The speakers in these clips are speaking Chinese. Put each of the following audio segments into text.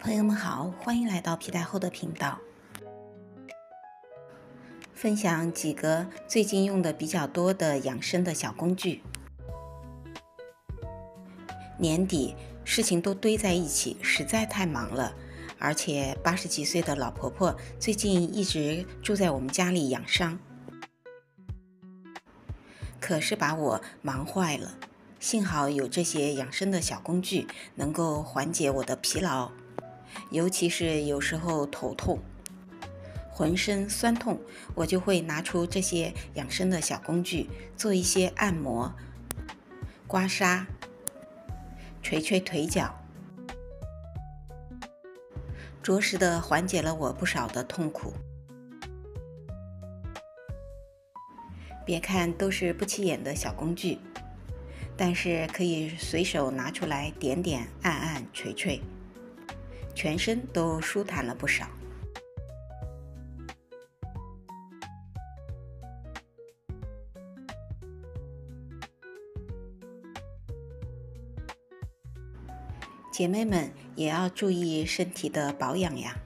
朋友们好，欢迎来到皮带后的频道，分享几个最近用的比较多的养生的小工具。年底事情都堆在一起，实在太忙了，而且80几岁的老婆婆最近一直住在我们家里养伤，可是把我忙坏了。幸好有这些养生的小工具能够缓解我的疲劳，尤其是有时候头痛、浑身酸痛，我就会拿出这些养生的小工具，做一些按摩、刮痧、捶捶腿脚，着实的缓解了我不少的痛苦。别看都是不起眼的小工具，但是可以随手拿出来点点、按按、捶捶，全身都舒坦了不少。姐妹们也要注意身体的保养呀。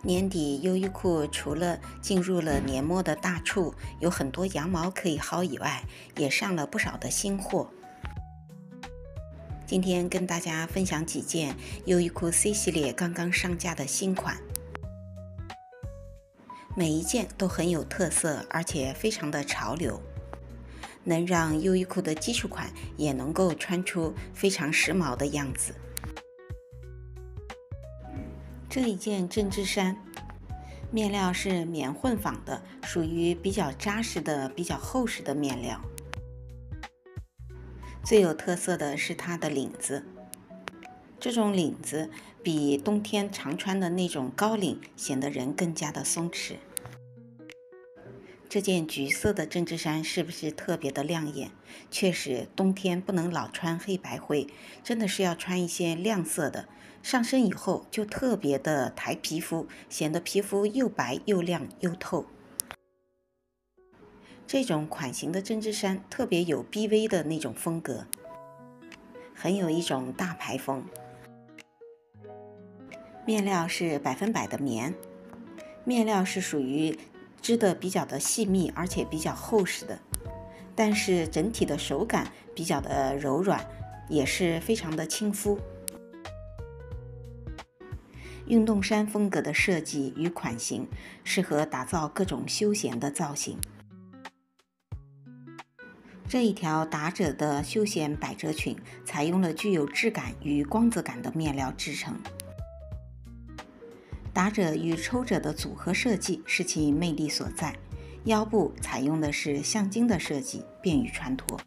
年底优衣库除了进入了年末的大促，有很多羊毛可以薅以外，也上了不少的新货。今天跟大家分享几件优衣库 C 系列刚刚上架的新款，每一件都很有特色，而且非常的潮流，能让优衣库的基础款也能够穿出非常时髦的样子。这一件针织衫，面料是棉混纺的，属于比较扎实的、比较厚实的面料。最有特色的是它的领子，这种领子比冬天常穿的那种高领显得人更加的松弛。这件橘色的针织衫是不是特别的亮眼？确实，冬天不能老穿黑白灰，真的是要穿一些亮色的，上身以后就特别的抬皮肤，显得皮肤又白又亮又透。这种款型的针织衫特别有 BV 的那种风格，很有一种大牌风。面料是100%的棉，面料是属于织的比较的细密，而且比较厚实的，但是整体的手感比较的柔软，也是非常的亲肤。运动衫风格的设计与款型，适合打造各种休闲的造型。这一条打褶的休闲百褶裙，采用了具有质感与光泽感的面料制成。打褶与抽褶的组合设计是其魅力所在，腰部采用的是橡筋的设计，便于穿脱。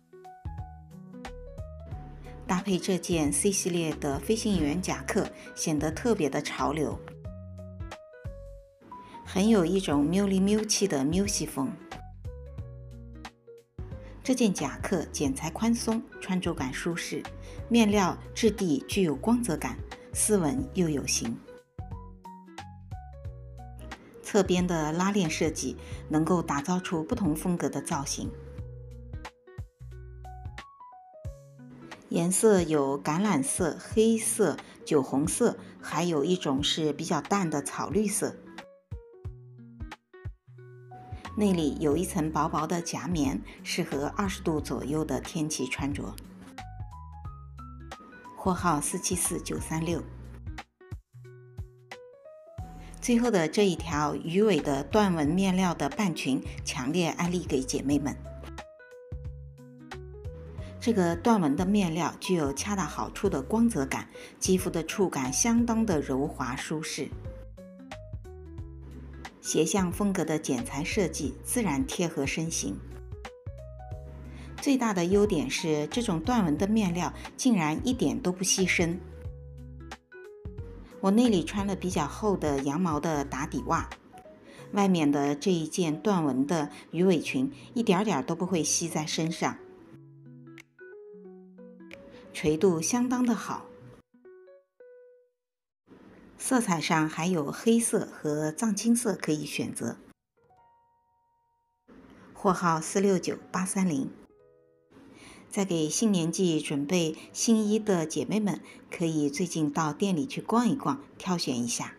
搭配这件 C 系列的飞行员夹克，显得特别的潮流，很有一种喵里喵气的喵系风。这件夹克剪裁宽松，穿着感舒适，面料质地具有光泽感，斯文又有型。侧边的拉链设计能够打造出不同风格的造型，颜色有橄榄色、黑色、酒红色，还有一种是比较淡的草绿色。内里有一层薄薄的夹棉，适合20度左右的天气穿着。货号474936。最后的这一条鱼尾的缎纹面料的半裙，强烈安利给姐妹们。这个缎纹的面料具有恰到好处的光泽感，肌肤的触感相当的柔滑舒适。斜向风格的剪裁设计自然贴合身形。最大的优点是这种缎纹的面料竟然一点都不吸身。我内里穿了比较厚的羊毛的打底袜，外面的这一件缎纹的鱼尾裙一点点都不会吸在身上，垂度相当的好。色彩上还有黑色和藏青色可以选择。货号469830。在给新年季准备新衣的姐妹们，可以最近到店里去逛一逛，挑选一下。